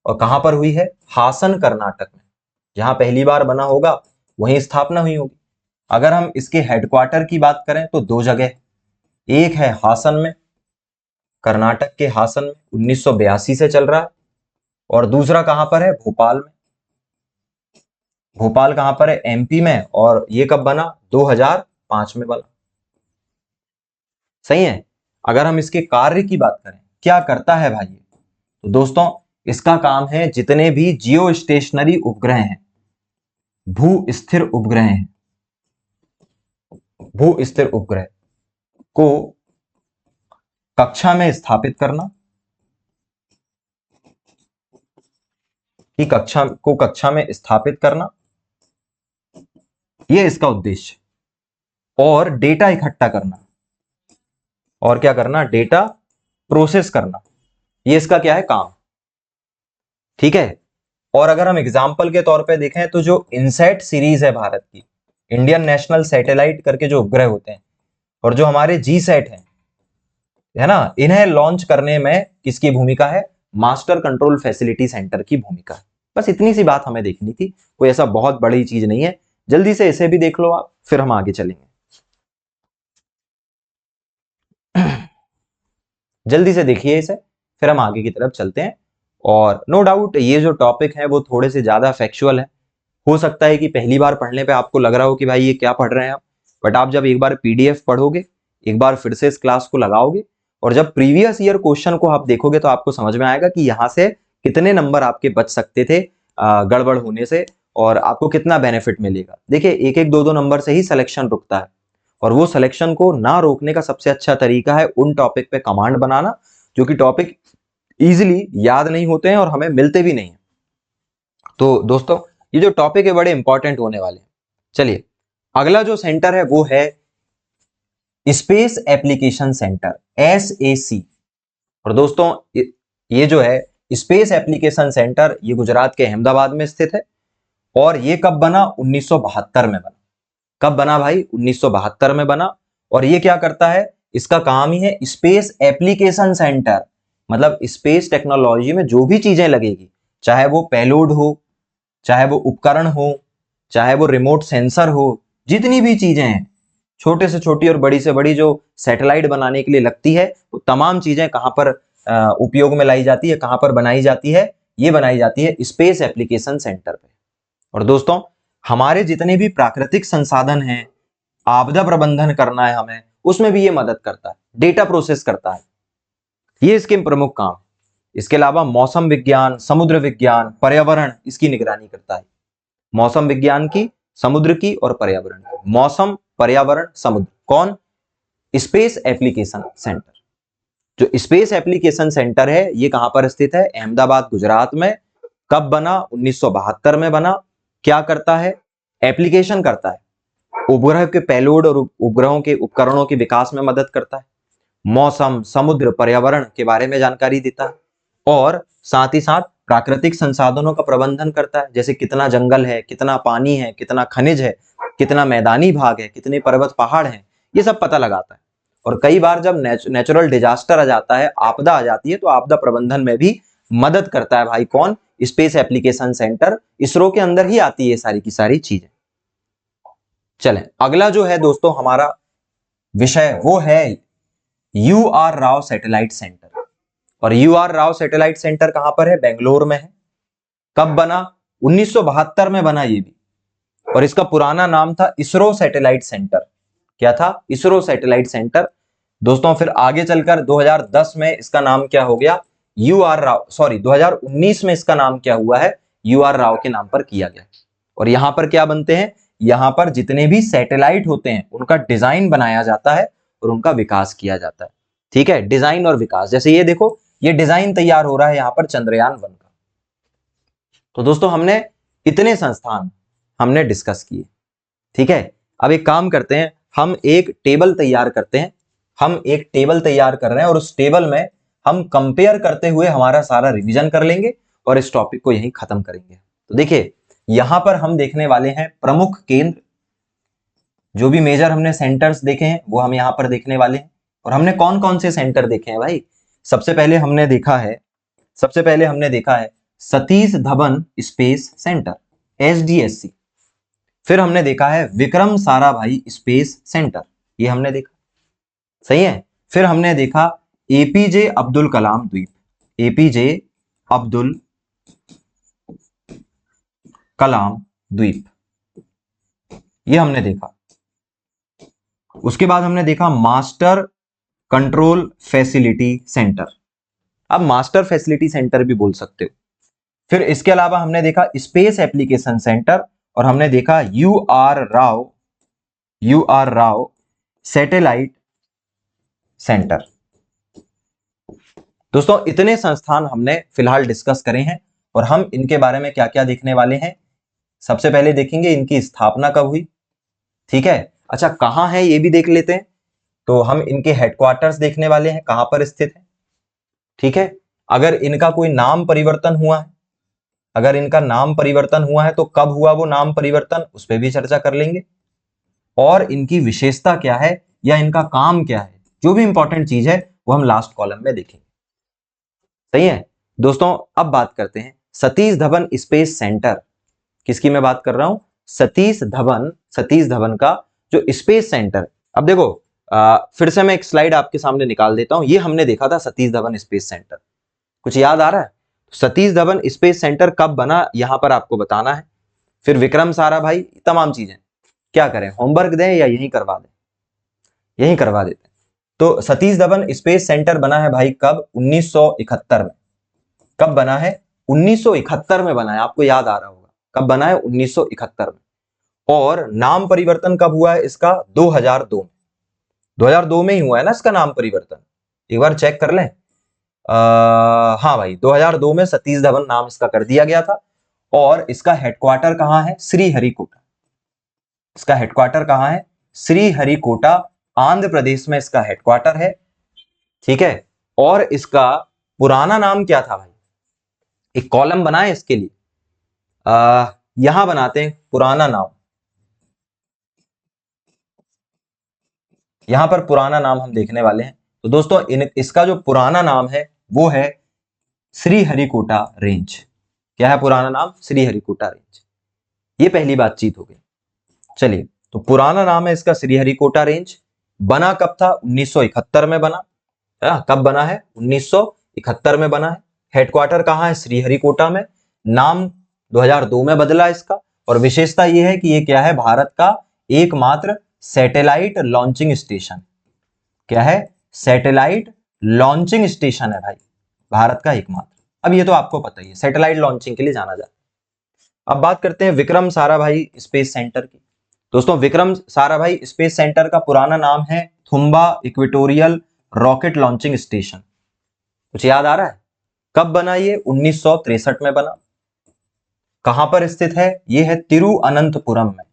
और कहां पर हुई है? हासन, कर्नाटक में। जहां पहली बार बना होगा वहीं स्थापना हुई होगी। अगर हम इसके हेडक्वार्टर की बात करें तो दो जगह, एक है हासन में, कर्नाटक के हासन में 1982 से चल रहा है, और दूसरा कहां पर है? भोपाल में। भोपाल कहां पर है? एमपी में। और ये कब बना? 2005 में बना। सही है। अगर हम इसके कार्य की बात करें, क्या करता है भाई? तो दोस्तों, इसका काम है जितने भी जियो स्टेशनरी उपग्रह हैं, भू स्थिर उपग्रह हैं, भू स्थिर उपग्रह को कक्षा में स्थापित करना, कि कक्षा में स्थापित करना, यह इसका उद्देश्य। और डेटा इकट्ठा करना, और क्या करना? डेटा प्रोसेस करना, ये इसका क्या है? काम। ठीक है। और अगर हम एग्जाम्पल के तौर पे देखें तो जो इनसैट सीरीज है भारत की, इंडियन नेशनल सैटेलाइट करके जो उपग्रह होते हैं, और जो हमारे जी सैट है ना, इन्हें लॉन्च करने में किसकी भूमिका है? मास्टर कंट्रोल फैसिलिटी सेंटर की भूमिका है। बस इतनी सी बात हमें देखनी थी, कोई ऐसा बहुत बड़ी चीज नहीं है। जल्दी से इसे भी देख लो आप, फिर हम आगे चलेंगे। जल्दी से देखिए इसे, फिर हम आगे की तरफ चलते हैं। और नो डाउट ये जो टॉपिक है वो थोड़े से ज्यादा फैक्चुअल है। हो सकता है कि पहली बार पढ़ने पे आपको लग रहा हो कि भाई ये क्या पढ़ रहे हैं आप, बट आप जब एक बार पीडीएफ पढ़ोगे, एक बार फिर से इस क्लास को लगाओगे, और जब प्रीवियस ईयर क्वेश्चन को आप देखोगे तो आपको समझ में आएगा कि यहाँ से कितने नंबर आपके बच सकते थे गड़बड़ होने से, और आपको कितना बेनिफिट मिलेगा। देखिए, एक एक दो दो नंबर से ही सिलेक्शन रुकता है, और वो सिलेक्शन को ना रोकने का सबसे अच्छा तरीका है उन टॉपिक पे कमांड बनाना, जो कि टॉपिक इजीली याद नहीं होते हैं और हमें मिलते भी नहीं है। तो दोस्तों, ये जो टॉपिक है बड़े इंपॉर्टेंट होने वाले हैं। चलिए, अगला जो सेंटर है वो है स्पेस एप्लीकेशन सेंटर, SAC। और दोस्तों, ये जो है स्पेस एप्लीकेशन सेंटर, ये गुजरात के अहमदाबाद में स्थित है। और ये कब बना? 1972 में बना। कब बना भाई? 1972 में बना। और ये क्या करता है? इसका काम ही है स्पेस एप्लीकेशन सेंटर, मतलब स्पेस टेक्नोलॉजी में जो भी चीजें लगेगी, चाहे वो पेलोड हो, चाहे वो उपकरण हो, चाहे वो रिमोट सेंसर हो, जितनी भी चीजें हैं, छोटे से छोटी और बड़ी से बड़ी, जो सैटेलाइट बनाने के लिए लगती है, वो तमाम चीजें कहां पर उपयोग में लाई जाती है, कहां पर बनाई जाती है? ये बनाई जाती है स्पेस एप्लीकेशन सेंटर पे। और दोस्तों, हमारे जितने भी प्राकृतिक संसाधन हैं, आपदा प्रबंधन करना है हमें, उसमें भी ये मदद करता है, डेटा प्रोसेस करता है। ये इसके प्रमुख काम। इसके अलावा मौसम विज्ञान, समुद्र विज्ञान, पर्यावरण, इसकी निगरानी करता है। मौसम विज्ञान की, समुद्र की और पर्यावरण की। मौसम, पर्यावरण, समुद्र, कौन? Space application centre. जो स्पेस एप्लीकेशन सेंटर है, ये कहां पर स्थित है? अहमदाबाद, गुजरात में। कब बना? 1972 में बना। क्या करता है? एप्लीकेशन करता है, उपग्रह के पेलोड और उपग्रहों के उपकरणों के विकास में मदद करता है, मौसम, समुद्र, पर्यावरण के बारे में जानकारी देता है, और साथ ही साथ प्राकृतिक संसाधनों का प्रबंधन करता है, जैसे कितना जंगल है, कितना पानी है, कितना खनिज है, कितना मैदानी भाग है, कितने पर्वत पहाड़ हैं, ये सब पता लगाता है। और कई बार जब नेचुरल डिजास्टर आ जाता है, आपदा आ जाती है, तो आपदा प्रबंधन में भी मदद करता है भाई। कौन? Space application centre. इसरो के अंदर ही आती है सारी की सारी चीजें। चलें, अगला जो है दोस्तों हमारा विषय, वो है U R Rao satellite centre. और U R Rao satellite centre कहां पर है? बेंगलोर में है। कब बना? 1972 में बना ये भी। और इसका पुराना नाम था इसरो सैटेलाइट सेंटर। क्या था? ISRO satellite centre. दोस्तों, फिर आगे चलकर 2010 में इसका नाम क्या हो गया? यू आर राव, सॉरी 2019 में इसका नाम क्या हुआ है? यू आर राव के नाम पर किया गया। और यहां पर क्या बनते हैं? यहां पर जितने भी सैटेलाइट होते हैं, उनका डिजाइन बनाया जाता है और उनका विकास किया जाता है। ठीक है, डिजाइन और विकास। जैसे ये देखो, ये डिजाइन तैयार हो रहा है यहां पर चंद्रयान-1 का। तो दोस्तों, हमने इतने संस्थान हमने डिस्कस किए। ठीक है, अब एक काम करते हैं, हम एक टेबल तैयार करते हैं। हम एक टेबल तैयार कर रहे हैं और उस टेबल में हम कंपेयर करते हुए हमारा सारा रिवीजन कर लेंगे और इस टॉपिक को यहीं खत्म करेंगे। तो देखिए, यहां पर हम देखने वाले हैं प्रमुख केंद्र, जो भी मेजर हमने सेंटर्स देखे हैं वो हम यहां पर देखने वाले हैं। और हमने कौन कौन से सेंटर देखे हैं भाई? सबसे पहले हमने देखा है Satish Dhawan space centre, SDSC। फिर हमने देखा है विक्रम साराभाई स्पेस सेंटर, ये हमने देखा, सही है। फिर हमने देखा APJ अब्दुल कलाम द्वीप, APJ अब्दुल कलाम द्वीप, ये हमने देखा। उसके बाद हमने देखा मास्टर कंट्रोल फैसिलिटी सेंटर। अब मास्टर फैसिलिटी सेंटर भी बोल सकते हो। फिर इसके अलावा हमने देखा स्पेस एप्लीकेशन सेंटर, और हमने देखा U R Rao satellite centre. दोस्तों, इतने संस्थान हमने फिलहाल डिस्कस करे हैं और हम इनके बारे में क्या क्या देखने वाले हैं। सबसे पहले देखेंगे इनकी स्थापना कब हुई। ठीक है, अच्छा कहां है ये भी देख लेते हैं। तो हम इनके हेडक्वार्टर्स देखने वाले हैं, कहां पर स्थित है। ठीक है, अगर इनका कोई नाम परिवर्तन हुआ है, अगर इनका नाम परिवर्तन हुआ है तो कब हुआ वो नाम परिवर्तन, उस पर भी चर्चा कर लेंगे। और इनकी विशेषता क्या है या इनका काम क्या है, जो भी इंपॉर्टेंट चीज है वो हम लास्ट कॉलम में देखेंगे। सही है दोस्तों, अब बात करते हैं सतीश धवन स्पेस सेंटर। किसकी मैं बात कर रहा हूं? सतीश धवन का जो स्पेस सेंटर। अब देखो, फिर से मैं एक स्लाइड आपके सामने निकाल देता हूं। ये हमने देखा था सतीश धवन स्पेस सेंटर, कुछ याद आ रहा है? सतीश धवन स्पेस सेंटर कब बना, यहां पर आपको बताना है। फिर विक्रम साराभाई, तमाम चीजें। क्या करें, होमवर्क दें या यहीं करवा दें? यहीं करवा देते हैं। तो सतीश धवन स्पेस सेंटर बना है भाई कब? 1971 में। कब बना है? 1971 में बना है, आपको याद आ रहा होगा। कब बना है? 1971 में। और नाम परिवर्तन कब हुआ है इसका? 2002 में। 2002 में ही हुआ है ना इसका नाम परिवर्तन, एक बार चेक कर लें। हाँ भाई, 2002 में सतीश धवन नाम इसका कर दिया गया था। और इसका हेडक्वार्टर कहां है? श्रीहरिकोटा। इसका हेडक्वार्टर कहां है? श्रीहरिकोटा, आंध्र प्रदेश में इसका हेडक्वार्टर है। ठीक है, और इसका पुराना नाम क्या था भाई? एक कॉलम बनाए इसके लिए, यहां बनाते हैं पुराना नाम। यहां पर पुराना नाम हम देखने वाले हैं। तो दोस्तों इसका जो पुराना नाम है वो है श्रीहरिकोटा रेंज। क्या है पुराना नाम? श्रीहरिकोटा रेंज। ये पहली बातचीत हो गई। चलिए, तो पुराना नाम है इसका श्रीहरिकोटा रेंज। बना कब था? 1971 में बना। कब बना है? 1971 में बना है। हेडक्वार्टर कहां है? श्रीहरिकोटा में। नाम 2002 में बदला इसका। और विशेषता यह है कि ये क्या है? भारत का एकमात्र सैटेलाइट लॉन्चिंग स्टेशन। क्या है? सैटेलाइट लॉन्चिंग स्टेशन है भाई, भारत का एकमात्र। अब ये तो आपको पता ही है, सैटेलाइट लॉन्चिंग के लिए जाना जाता है। अब बात करते हैं विक्रम साराभाई स्पेस सेंटर की। दोस्तों, विक्रम साराभाई स्पेस सेंटर का पुराना नाम है Thumba equatorial rocket launching station. कुछ याद आ रहा है? कब बना ये? 1963 में बना। कहां पर स्थित है? ये है तिरुअनंतपुरम में।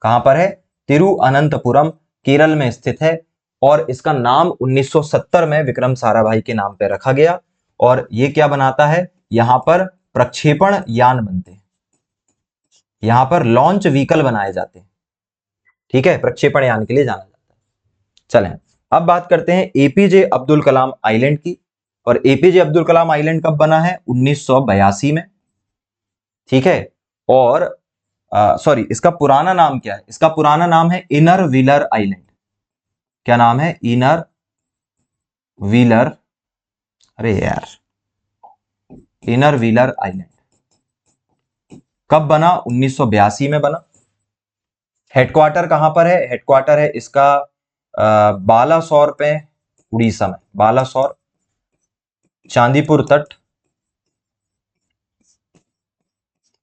कहां पर है? तिरुअनंतपुरम, केरल में स्थित है। और इसका नाम 1970 में विक्रम साराभाई के नाम पर रखा गया। और ये क्या बनाता है? यहां पर प्रक्षेपण यान बनते हैं, यहां पर लॉन्च व्हीकल बनाए जाते हैं। ठीक है, प्रक्षेपण यान के लिए जाना जाता है। चलें, अब बात करते हैं एपीजे अब्दुल कलाम आइलैंड की। और एपीजे अब्दुल कलाम आइलैंड कब बना है? 1982 में। ठीक है, और सॉरी, इसका पुराना नाम क्या है? इसका पुराना नाम है इनर व्हीलर आइलैंड। क्या नाम है? इनर व्हीलर, अरे यार, इनर व्हीलर आइलैंड। कब बना? 1982 में बना। हेडक्वार्टर कहां पर है? हेडक्वार्टर है इसका बालासोर पे, उड़ीसा में। बालासोर, चांदीपुर तट,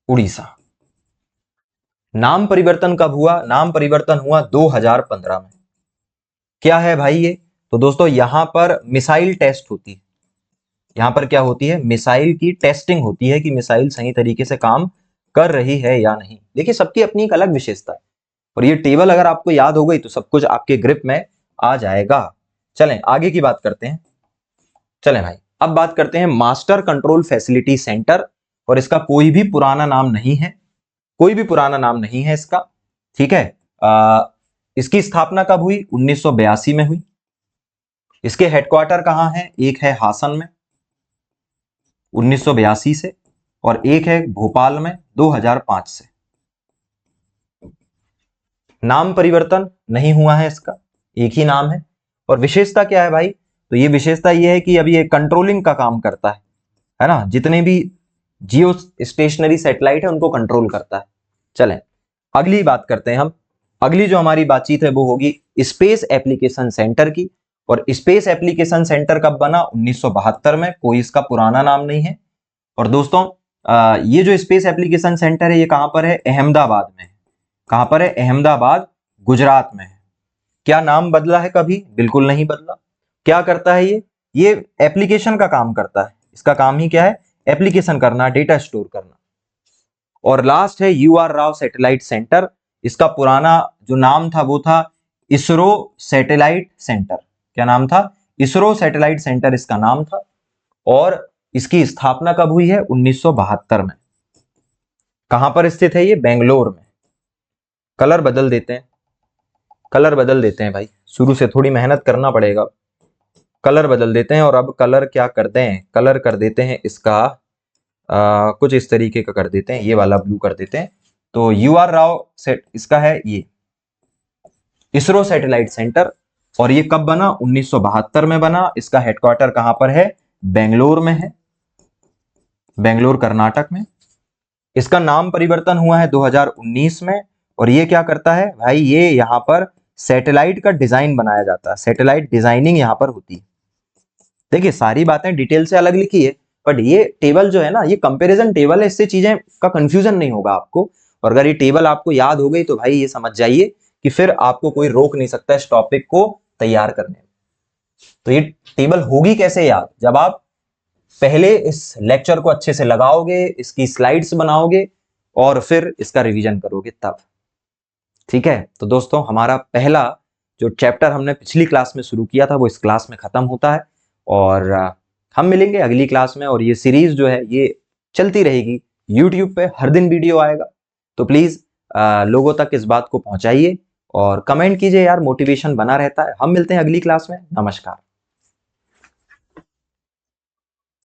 उड़ीसा। नाम परिवर्तन कब हुआ? नाम परिवर्तन हुआ 2015 में। क्या है भाई ये? तो दोस्तों, यहां पर मिसाइल टेस्ट होती है। यहां पर क्या होती है? मिसाइल की टेस्टिंग होती है कि मिसाइल सही तरीके से काम कर रही है या नहीं। देखिए, सबकी अपनी एक अलग विशेषता है। और ये टेबल अगर आपको याद हो गई तो सब कुछ आपके ग्रिप में आ जाएगा। चलें, आगे की बात करते हैं। चलें भाई, अब बात करते हैं मास्टर कंट्रोल फैसिलिटी सेंटर। और इसका कोई भी पुराना नाम नहीं है, कोई भी पुराना नाम नहीं है इसका। ठीक है, इसकी स्थापना कब हुई? 1982 में हुई। इसके हेडक्वार्टर कहां है? एक है हासन में 1982 से, और एक है भोपाल में 2005 से। नाम परिवर्तन नहीं हुआ है इसका, एक ही नाम है। और विशेषता क्या है भाई? तो ये विशेषता ये है कि अभी ये कंट्रोलिंग का काम करता है ना, जितने भी जियो स्टेशनरी सैटेलाइट है उनको कंट्रोल करता है। चलें, अगली बात करते हैं हम। अगली जो हमारी बातचीत है वो होगी स्पेस एप्लीकेशन सेंटर की। और स्पेस एप्लीकेशन सेंटर कब बना? 1972 में। कोई इसका पुराना नाम नहीं है। और दोस्तों, ये जो स्पेस एप्लीकेशन सेंटर है ये कहां पर है? अहमदाबाद में है। कहां पर है? अहमदाबाद, गुजरात में है। क्या नाम बदला है कभी? बिल्कुल नहीं बदला। क्या करता है ये एप्लीकेशन का काम करता है। इसका काम ही क्या है? एप्लीकेशन करना, डेटा स्टोर करना। और लास्ट है यूआर राव सैटेलाइट सेंटर। इसका पुराना जो नाम था वो था इसरो सैटेलाइट सेंटर। क्या नाम था? इसरो सैटेलाइट सेंटर इसका नाम था। और इसकी स्थापना कब हुई है? 1972 में। कहां पर स्थित है ये? बेंगलोर में। कलर बदल देते हैं, कलर बदल देते हैं भाई, शुरू से थोड़ी मेहनत करना पड़ेगा। कलर बदल देते हैं। और अब कलर क्या करते हैं? कलर कर देते हैं इसका कुछ इस तरीके का कर देते हैं, ये वाला ब्लू कर देते हैं। तो यूआर राव सेट इसका है ये इसरो सैटेलाइट सेंटर। और ये कब बना? 1972 में बना। इसका हेडक्वार्टर कहां पर है? बेंगलोर में है, बेंगलोर कर्नाटक में। इसका नाम परिवर्तन हुआ है 2019 में। और ये क्या करता है भाई? ये यहां पर सैटेलाइट का डिजाइन बनाया जाता है, सैटेलाइट डिजाइनिंग यहां पर होती है। देखिए, सारी बातें डिटेल से अलग लिखी है, बट ये टेबल जो है ना, ये कंपैरिजन टेबल है, इससे चीजें का कंफ्यूजन नहीं होगा आपको। और अगर ये टेबल आपको याद हो गई तो भाई ये समझ जाइए कि फिर आपको कोई रोक नहीं सकता इस टॉपिक को तैयार करने में। तो ये टेबल होगी कैसे याद? जब आप पहले इस लेक्चर को अच्छे से लगाओगे, इसकी स्लाइड्स बनाओगे और फिर इसका रिवीजन करोगे तब। ठीक है, तो दोस्तों, हमारा पहला जो चैप्टर हमने पिछली क्लास में शुरू किया था वो इस क्लास में खत्म होता है। और हम मिलेंगे अगली क्लास में। और ये सीरीज जो है ये चलती रहेगी, यूट्यूब पे हर दिन वीडियो आएगा। तो प्लीज लोगों तक इस बात को पहुंचाइए और कमेंट कीजिए यार, मोटिवेशन बना रहता है। हम मिलते हैं अगली क्लास में। नमस्कार।